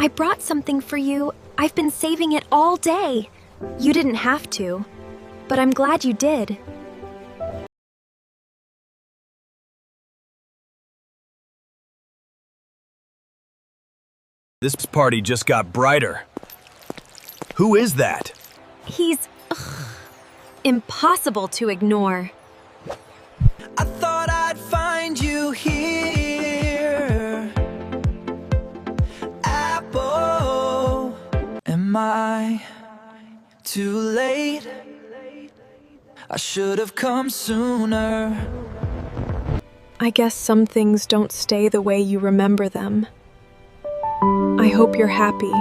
I brought something for you. I've been saving it all day. You didn't have to, but I'm glad you did. This party just got brighter. Who is that? He's impossible to ignore. I thought I'd find you here. Apple. Am I too late? I should have come sooner. I guess some things don't stay the way you remember them. I hope you're happy.